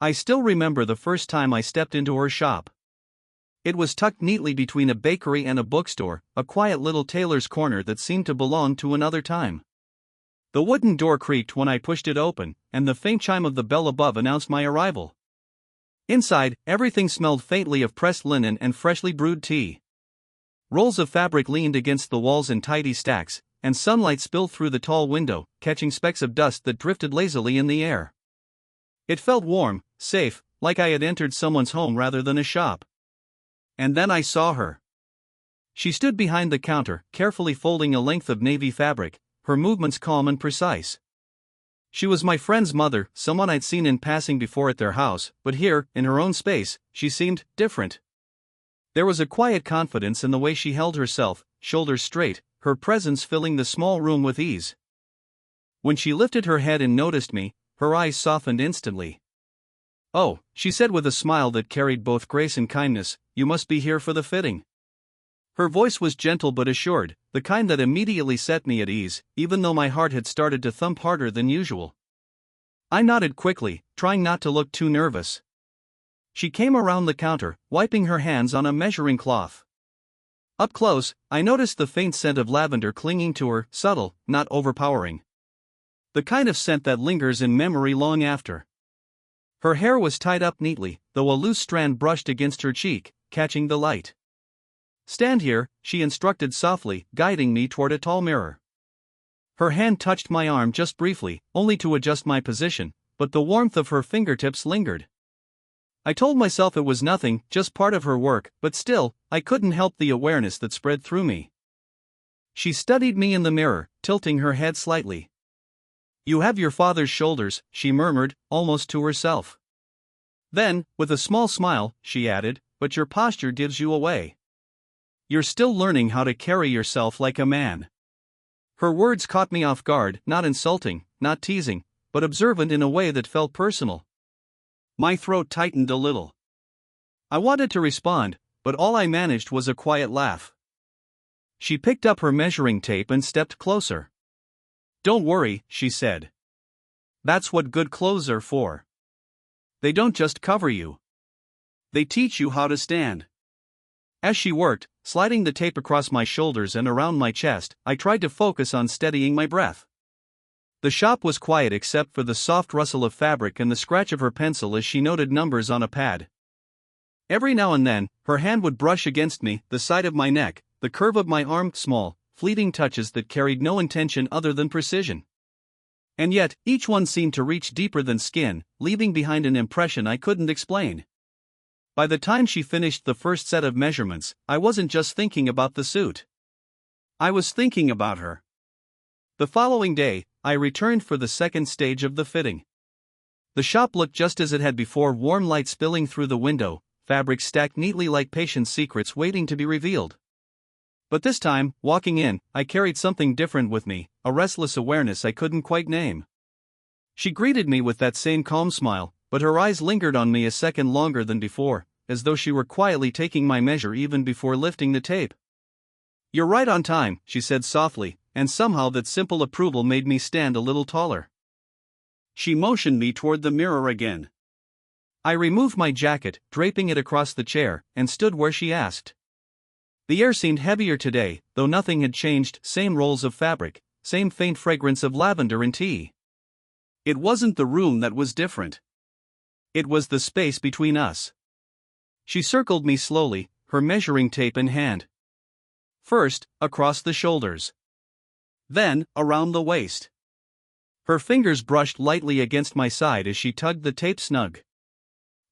I still remember the first time I stepped into her shop. It was tucked neatly between a bakery and a bookstore, a quiet little tailor's corner that seemed to belong to another time. The wooden door creaked when I pushed it open, and the faint chime of the bell above announced my arrival. Inside, everything smelled faintly of pressed linen and freshly brewed tea. Rolls of fabric leaned against the walls in tidy stacks, and sunlight spilled through the tall window, catching specks of dust that drifted lazily in the air. It felt warm, safe, like I had entered someone's home rather than a shop. And then I saw her. She stood behind the counter, carefully folding a length of navy fabric, her movements calm and precise. She was my friend's mother, someone I'd seen in passing before at their house, but here, in her own space, she seemed different. There was a quiet confidence in the way she held herself, shoulders straight, her presence filling the small room with ease. When she lifted her head and noticed me, her eyes softened instantly. "Oh," she said with a smile that carried both grace and kindness, "you must be here for the fitting." Her voice was gentle but assured, the kind that immediately set me at ease, even though my heart had started to thump harder than usual. I nodded quickly, trying not to look too nervous. She came around the counter, wiping her hands on a measuring cloth. Up close, I noticed the faint scent of lavender clinging to her, subtle, not overpowering. The kind of scent that lingers in memory long after. Her hair was tied up neatly, though a loose strand brushed against her cheek, catching the light. "Stand here," she instructed softly, guiding me toward a tall mirror. Her hand touched my arm just briefly, only to adjust my position, but the warmth of her fingertips lingered. I told myself it was nothing, just part of her work, but still, I couldn't help the awareness that spread through me. She studied me in the mirror, tilting her head slightly. "You have your father's shoulders," she murmured, almost to herself. Then, with a small smile, she added, "but your posture gives you away. You're still learning how to carry yourself like a man." Her words caught me off guard, not insulting, not teasing, but observant in a way that felt personal. My throat tightened a little. I wanted to respond, but all I managed was a quiet laugh. She picked up her measuring tape and stepped closer. "Don't worry," she said. "That's what good clothes are for. They don't just cover you. They teach you how to stand." As she worked, sliding the tape across my shoulders and around my chest, I tried to focus on steadying my breath. The shop was quiet except for the soft rustle of fabric and the scratch of her pencil as she noted numbers on a pad. Every now and then, her hand would brush against me, the side of my neck, the curve of my arm, small, fleeting touches that carried no intention other than precision. And yet, each one seemed to reach deeper than skin, leaving behind an impression I couldn't explain. By the time she finished the first set of measurements, I wasn't just thinking about the suit. I was thinking about her. The following day, I returned for the second stage of the fitting. The shop looked just as it had before, warm light spilling through the window, fabric stacked neatly like patient secrets waiting to be revealed. But this time, walking in, I carried something different with me, a restless awareness I couldn't quite name. She greeted me with that same calm smile, but her eyes lingered on me a second longer than before, as though she were quietly taking my measure even before lifting the tape. "You're right on time," she said softly, and somehow that simple approval made me stand a little taller. She motioned me toward the mirror again. I removed my jacket, draping it across the chair, and stood where she asked. The air seemed heavier today, though nothing had changed, same rolls of fabric, same faint fragrance of lavender and tea. It wasn't the room that was different. It was the space between us. She circled me slowly, her measuring tape in hand. First, across the shoulders. Then, around the waist. Her fingers brushed lightly against my side as she tugged the tape snug.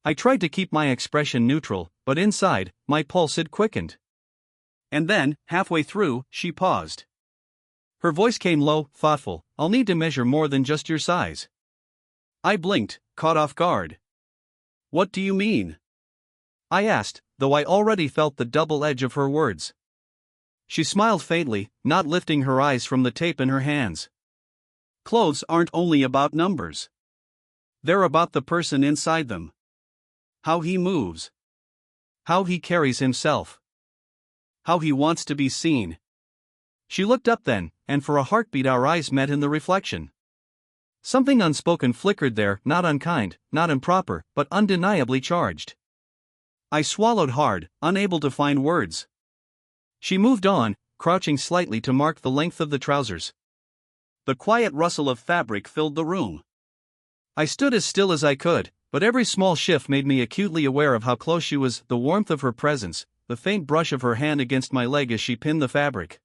I tried to keep my expression neutral, but inside, my pulse had quickened. And then, halfway through, she paused. Her voice came low, thoughtful. "I'll need to measure more than just your size." I blinked, caught off guard. "What do you mean?" I asked, though I already felt the double edge of her words. She smiled faintly, not lifting her eyes from the tape in her hands. "Clothes aren't only about numbers. They're about the person inside them. How he moves. How he carries himself. How he wants to be seen." She looked up then, and for a heartbeat our eyes met in the reflection. Something unspoken flickered there, not unkind, not improper, but undeniably charged. I swallowed hard, unable to find words. She moved on, crouching slightly to mark the length of the trousers. The quiet rustle of fabric filled the room. I stood as still as I could, but every small shift made me acutely aware of how close she was, the warmth of her presence, the faint brush of her hand against my leg as she pinned the fabric.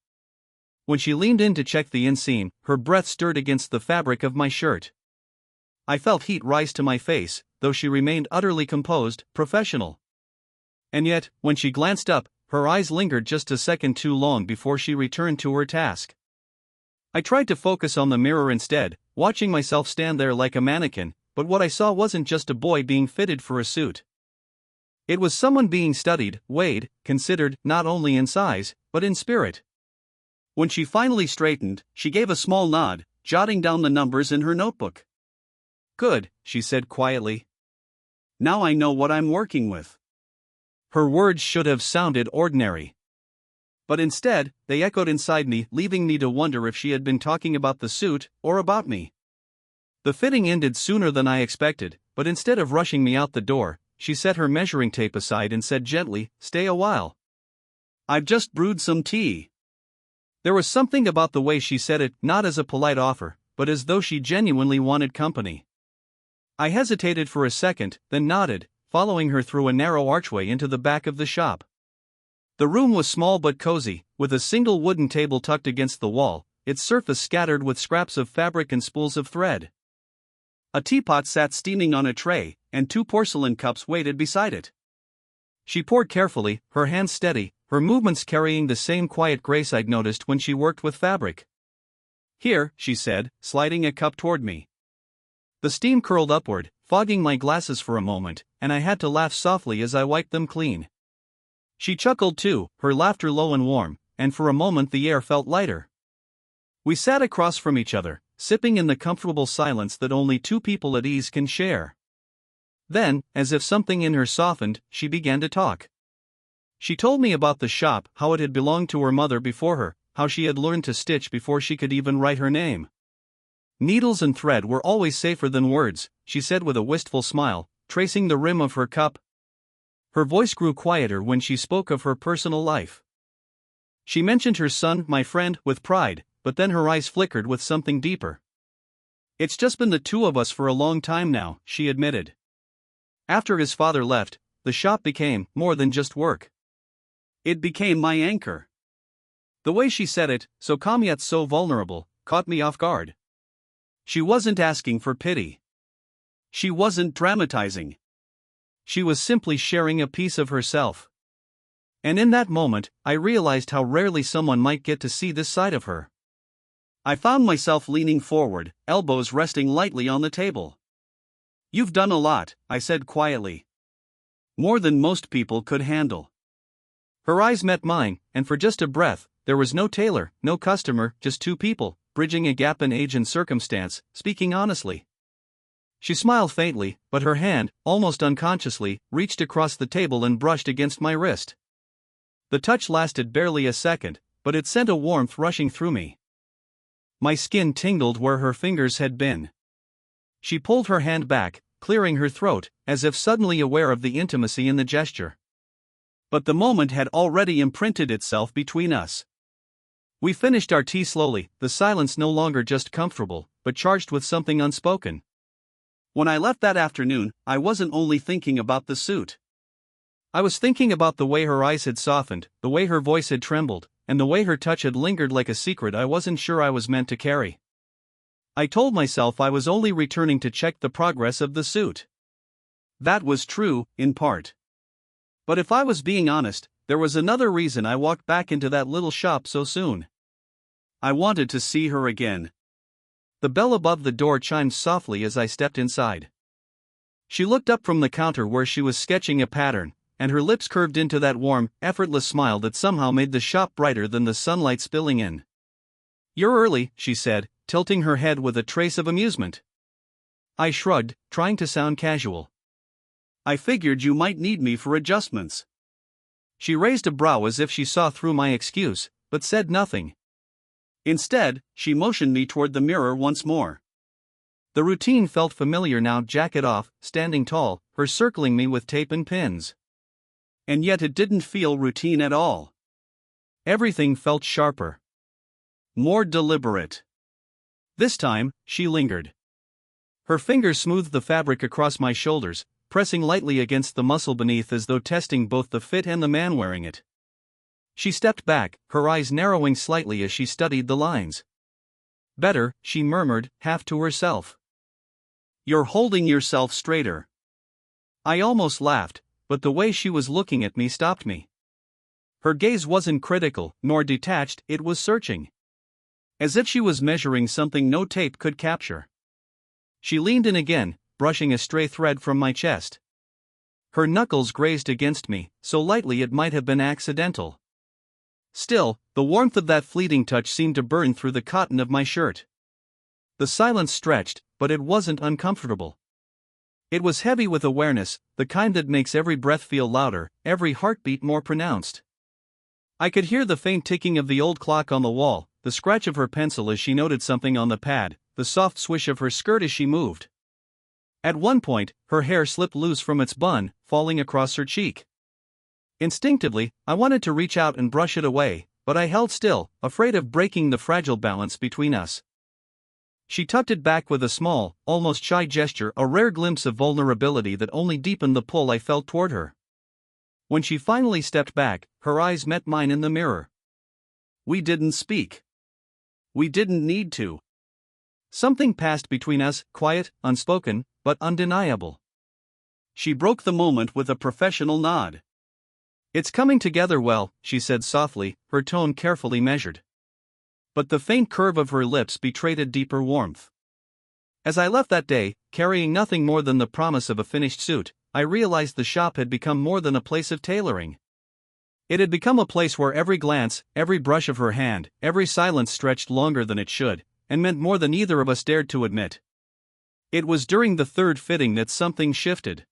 When she leaned in to check the inseam, her breath stirred against the fabric of my shirt. I felt heat rise to my face, though she remained utterly composed, professional. And yet, when she glanced up, her eyes lingered just a second too long before she returned to her task. I tried to focus on the mirror instead, watching myself stand there like a mannequin, but what I saw wasn't just a boy being fitted for a suit. It was someone being studied, weighed, considered, not only in size, but in spirit. When she finally straightened, she gave a small nod, jotting down the numbers in her notebook. "Good," she said quietly. "Now I know what I'm working with." Her words should have sounded ordinary. But instead, they echoed inside me, leaving me to wonder if she had been talking about the suit, or about me. The fitting ended sooner than I expected, but instead of rushing me out the door, she set her measuring tape aside and said gently, "Stay a while. I've just brewed some tea." There was something about the way she said it, not as a polite offer, but as though she genuinely wanted company. I hesitated for a second, then nodded, following her through a narrow archway into the back of the shop. The room was small but cozy, with a single wooden table tucked against the wall, its surface scattered with scraps of fabric and spools of thread. A teapot sat steaming on a tray, and 2 porcelain cups waited beside it. She poured carefully, her hands steady, her movements carrying the same quiet grace I'd noticed when she worked with fabric. "Here," she said, sliding a cup toward me. The steam curled upward, fogging my glasses for a moment, and I had to laugh softly as I wiped them clean. She chuckled too, her laughter low and warm, and for a moment the air felt lighter. We sat across from each other, sipping in the comfortable silence that only 2 people at ease can share. Then, as if something in her softened, she began to talk. She told me about the shop, how it had belonged to her mother before her, how she had learned to stitch before she could even write her name. "Needles and thread were always safer than words," she said with a wistful smile, tracing the rim of her cup. Her voice grew quieter when she spoke of her personal life. She mentioned her son, my friend, with pride, but then her eyes flickered with something deeper. "It's just been the 2 of us for a long time now," she admitted. "After his father left, the shop became more than just work. It became my anchor." The way she said it, so calm yet so vulnerable, caught me off guard. She wasn't asking for pity. She wasn't dramatizing. She was simply sharing a piece of herself. And in that moment, I realized how rarely someone might get to see this side of her. I found myself leaning forward, elbows resting lightly on the table. "You've done a lot," I said quietly. "More than most people could handle." Her eyes met mine, and for just a breath, there was no tailor, no customer, just 2 people, bridging a gap in age and circumstance, speaking honestly. She smiled faintly, but her hand, almost unconsciously, reached across the table and brushed against my wrist. The touch lasted barely a second, but it sent a warmth rushing through me. My skin tingled where her fingers had been. She pulled her hand back, clearing her throat, as if suddenly aware of the intimacy in the gesture. But the moment had already imprinted itself between us. We finished our tea slowly, the silence no longer just comfortable, but charged with something unspoken. When I left that afternoon, I wasn't only thinking about the suit. I was thinking about the way her eyes had softened, the way her voice had trembled, and the way her touch had lingered like a secret I wasn't sure I was meant to carry. I told myself I was only returning to check the progress of the suit. That was true, in part. But if I was being honest, there was another reason I walked back into that little shop so soon. I wanted to see her again. The bell above the door chimed softly as I stepped inside. She looked up from the counter where she was sketching a pattern, and her lips curved into that warm, effortless smile that somehow made the shop brighter than the sunlight spilling in. "You're early," she said, tilting her head with a trace of amusement. I shrugged, trying to sound casual. "I figured you might need me for adjustments." She raised a brow as if she saw through my excuse, but said nothing. Instead, she motioned me toward the mirror once more. The routine felt familiar now, jacket off, standing tall, her circling me with tape and pins. And yet it didn't feel routine at all. Everything felt sharper. More deliberate. This time, she lingered. Her fingers smoothed the fabric across my shoulders, pressing lightly against the muscle beneath as though testing both the fit and the man wearing it. She stepped back, her eyes narrowing slightly as she studied the lines. "Better," she murmured, half to herself. "You're holding yourself straighter." I almost laughed, but the way she was looking at me stopped me. Her gaze wasn't critical, nor detached, it was searching. As if she was measuring something no tape could capture. She leaned in again, brushing a stray thread from my chest. Her knuckles grazed against me, so lightly it might have been accidental. Still, the warmth of that fleeting touch seemed to burn through the cotton of my shirt. The silence stretched, but it wasn't uncomfortable. It was heavy with awareness, the kind that makes every breath feel louder, every heartbeat more pronounced. I could hear the faint ticking of the old clock on the wall, the scratch of her pencil as she noted something on the pad, the soft swish of her skirt as she moved. At one point, her hair slipped loose from its bun, falling across her cheek. Instinctively, I wanted to reach out and brush it away, but I held still, afraid of breaking the fragile balance between us. She tucked it back with a small, almost shy gesture, a rare glimpse of vulnerability that only deepened the pull I felt toward her. When she finally stepped back, her eyes met mine in the mirror. We didn't speak. We didn't need to. Something passed between us, quiet, unspoken, but undeniable. She broke the moment with a professional nod. "It's coming together well," she said softly, her tone carefully measured. But the faint curve of her lips betrayed a deeper warmth. As I left that day, carrying nothing more than the promise of a finished suit, I realized the shop had become more than a place of tailoring. It had become a place where every glance, every brush of her hand, every silence stretched longer than it should, and meant more than either of us dared to admit. It was during the third fitting that something shifted.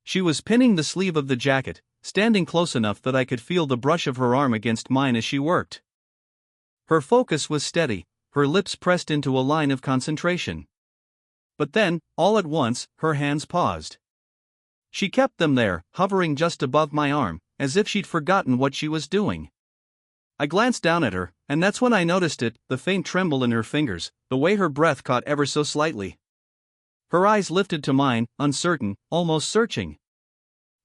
She was pinning the sleeve of the jacket, standing close enough that I could feel the brush of her arm against mine as she worked. Her focus was steady, her lips pressed into a line of concentration. But then, all at once, her hands paused. She kept them there, hovering just above my arm, as if she'd forgotten what she was doing. I glanced down at her, and that's when I noticed it, the faint tremble in her fingers, the way her breath caught ever so slightly. Her eyes lifted to mine, uncertain, almost searching.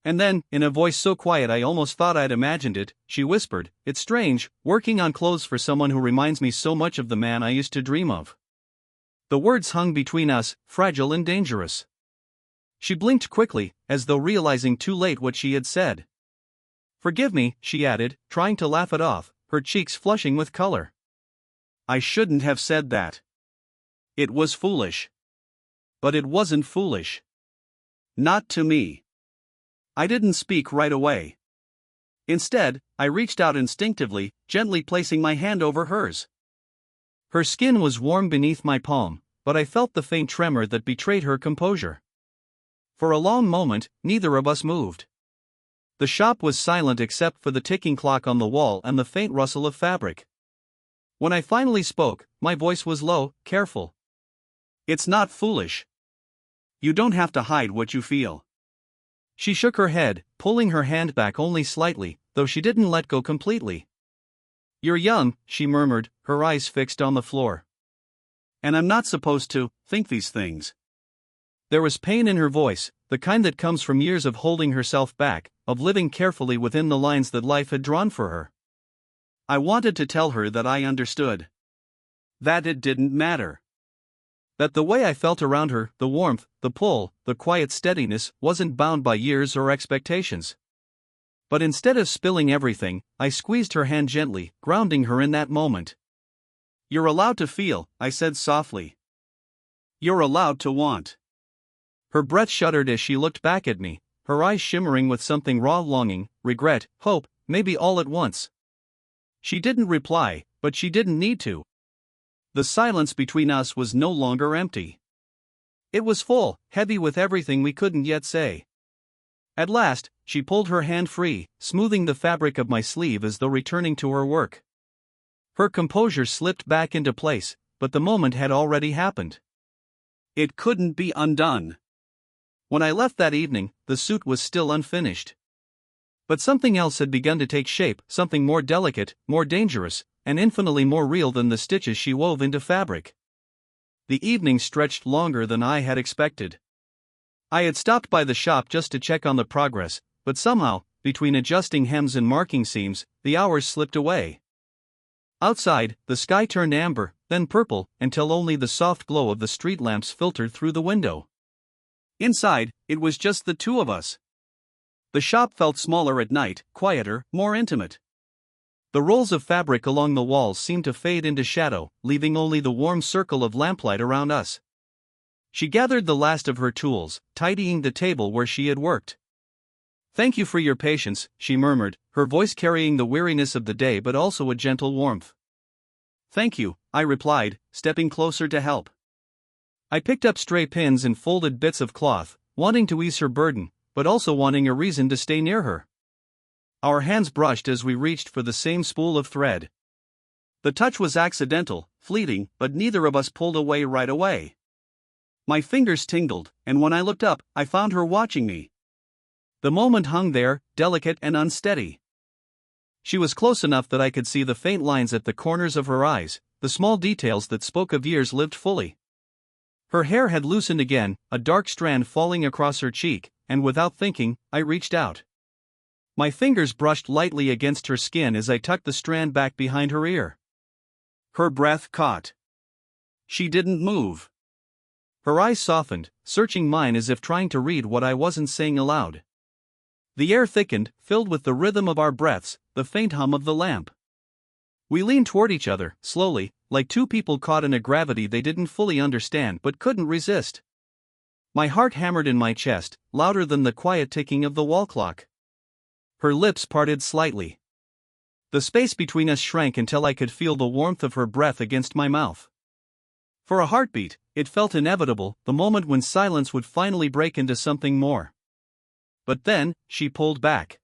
And then, in a voice so quiet I almost thought I'd imagined it, she whispered, "It's strange, working on clothes for someone who reminds me so much of the man I used to dream of." The words hung between us, fragile and dangerous. She blinked quickly, as though realizing too late what she had said. "Forgive me," she added, trying to laugh it off, her cheeks flushing with color. "I shouldn't have said that. It was foolish." But it wasn't foolish. Not to me. I didn't speak right away. Instead, I reached out instinctively, gently placing my hand over hers. Her skin was warm beneath my palm, but I felt the faint tremor that betrayed her composure. For a long moment, neither of us moved. The shop was silent except for the ticking clock on the wall and the faint rustle of fabric. When I finally spoke, my voice was low, careful. "It's not foolish. You don't have to hide what you feel." She shook her head, pulling her hand back only slightly, though she didn't let go completely. "You're young," she murmured, her eyes fixed on the floor. "And I'm not supposed to think these things." There was pain in her voice, the kind that comes from years of holding herself back, of living carefully within the lines that life had drawn for her. I wanted to tell her that I understood. That it didn't matter. That the way I felt around her, the warmth, the pull, the quiet steadiness, wasn't bound by years or expectations. But instead of spilling everything, I squeezed her hand gently, grounding her in that moment. "You're allowed to feel," I said softly. "You're allowed to want." Her breath shuddered as she looked back at me, her eyes shimmering with something raw longing, regret, hope, maybe all at once. She didn't reply, but she didn't need to. The silence between us was no longer empty. It was full, heavy with everything we couldn't yet say. At last, she pulled her hand free, smoothing the fabric of my sleeve as though returning to her work. Her composure slipped back into place, but the moment had already happened. It couldn't be undone. When I left that evening, the suit was still unfinished. But something else had begun to take shape, something more delicate, more dangerous, and infinitely more real than the stitches she wove into fabric. The evening stretched longer than I had expected. I had stopped by the shop just to check on the progress, but somehow, between adjusting hems and marking seams, the hours slipped away. Outside, the sky turned amber, then purple, until only the soft glow of the street lamps filtered through the window. Inside, it was just the two of us. The shop felt smaller at night, quieter, more intimate. The rolls of fabric along the walls seemed to fade into shadow, leaving only the warm circle of lamplight around us. She gathered the last of her tools, tidying the table where she had worked. "Thank you for your patience," she murmured, her voice carrying the weariness of the day but also a gentle warmth. "Thank you," I replied, stepping closer to help. I picked up stray pins and folded bits of cloth, wanting to ease her burden, but also wanting a reason to stay near her. Our hands brushed as we reached for the same spool of thread. The touch was accidental, fleeting, but neither of us pulled away right away. My fingers tingled, and when I looked up, I found her watching me. The moment hung there, delicate and unsteady. She was close enough that I could see the faint lines at the corners of her eyes, the small details that spoke of years lived fully. Her hair had loosened again, a dark strand falling across her cheek, and without thinking, I reached out. My fingers brushed lightly against her skin as I tucked the strand back behind her ear. Her breath caught. She didn't move. Her eyes softened, searching mine as if trying to read what I wasn't saying aloud. The air thickened, filled with the rhythm of our breaths, the faint hum of the lamp. We leaned toward each other, slowly, like two people caught in a gravity they didn't fully understand but couldn't resist. My heart hammered in my chest, louder than the quiet ticking of the wall clock. Her lips parted slightly. The space between us shrank until I could feel the warmth of her breath against my mouth. For a heartbeat, it felt inevitable, the moment when silence would finally break into something more. But then, she pulled back.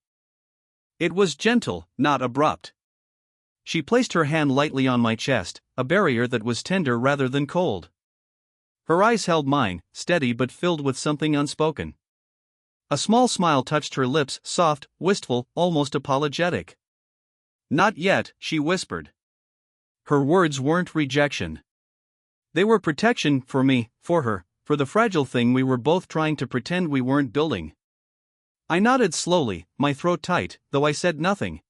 It was gentle, not abrupt. She placed her hand lightly on my chest, a barrier that was tender rather than cold. Her eyes held mine, steady but filled with something unspoken. A small smile touched her lips, soft, wistful, almost apologetic. "Not yet," she whispered. Her words weren't rejection. They were protection for me, for her, for the fragile thing we were both trying to pretend we weren't building. I nodded slowly, my throat tight, though I said nothing.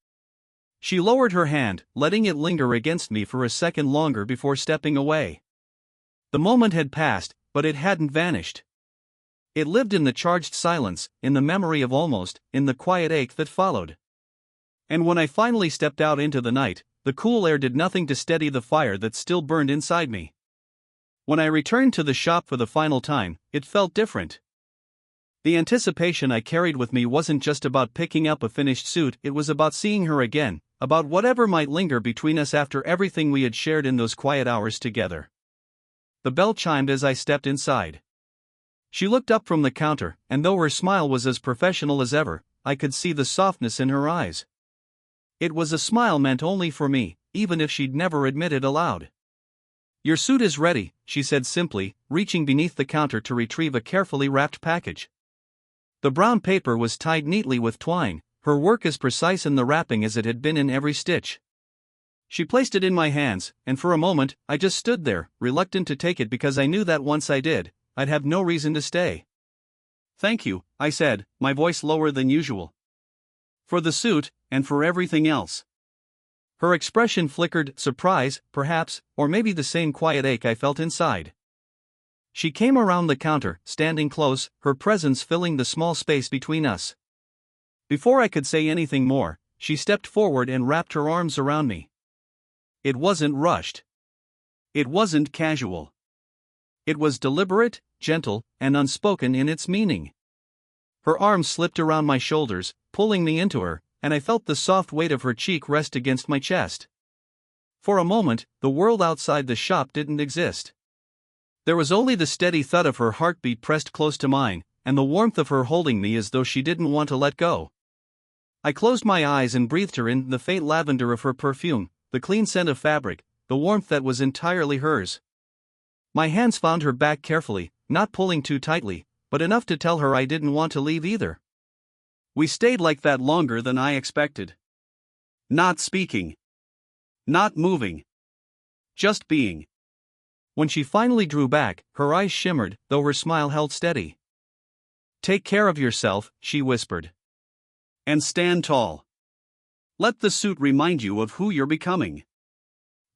She lowered her hand, letting it linger against me for a second longer before stepping away. The moment had passed, but it hadn't vanished. It lived in the charged silence, in the memory of almost, in the quiet ache that followed. And when I finally stepped out into the night, the cool air did nothing to steady the fire that still burned inside me. When I returned to the shop for the final time, it felt different. The anticipation I carried with me wasn't just about picking up a finished suit, it was about seeing her again, about whatever might linger between us after everything we had shared in those quiet hours together. The bell chimed as I stepped inside. She looked up from the counter, and though her smile was as professional as ever, I could see the softness in her eyes. It was a smile meant only for me, even if she'd never admit it aloud. "Your suit is ready," she said simply, reaching beneath the counter to retrieve a carefully wrapped package. The brown paper was tied neatly with twine, her work as precise in the wrapping as it had been in every stitch. She placed it in my hands, and for a moment, I just stood there, reluctant to take it because I knew that once I did, I'd have no reason to stay. "Thank you," I said, my voice lower than usual. "For the suit, and for everything else." Her expression flickered, surprise, perhaps, or maybe the same quiet ache I felt inside. She came around the counter, standing close, her presence filling the small space between us. Before I could say anything more, she stepped forward and wrapped her arms around me. It wasn't rushed. It wasn't casual. It was deliberate, gentle, and unspoken in its meaning. Her arms slipped around my shoulders, pulling me into her, and I felt the soft weight of her cheek rest against my chest. For a moment, the world outside the shop didn't exist. There was only the steady thud of her heartbeat pressed close to mine, and the warmth of her holding me as though she didn't want to let go. I closed my eyes and breathed her in, the faint lavender of her perfume, the clean scent of fabric, the warmth that was entirely hers. My hands found her back carefully, not pulling too tightly, but enough to tell her I didn't want to leave either. We stayed like that longer than I expected. Not speaking. Not moving. Just being. When she finally drew back, her eyes shimmered, though her smile held steady. "Take care of yourself," she whispered. "And stand tall. Let the suit remind you of who you're becoming."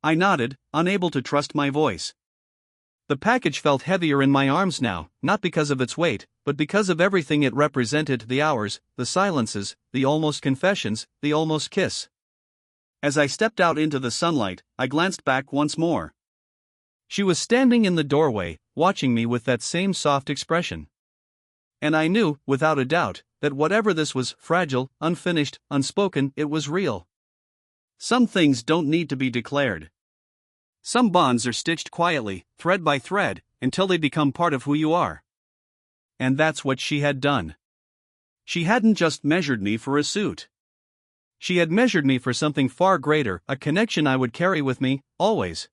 I nodded, unable to trust my voice. The package felt heavier in my arms now, not because of its weight, but because of everything it represented: the hours, the silences, the almost confessions, the almost kiss. As I stepped out into the sunlight, I glanced back once more. She was standing in the doorway, watching me with that same soft expression. And I knew, without a doubt, that whatever this was, fragile, unfinished, unspoken, it was real. Some things don't need to be declared. Some bonds are stitched quietly, thread by thread, until they become part of who you are. And that's what she had done. She hadn't just measured me for a suit. She had measured me for something far greater, a connection I would carry with me, always.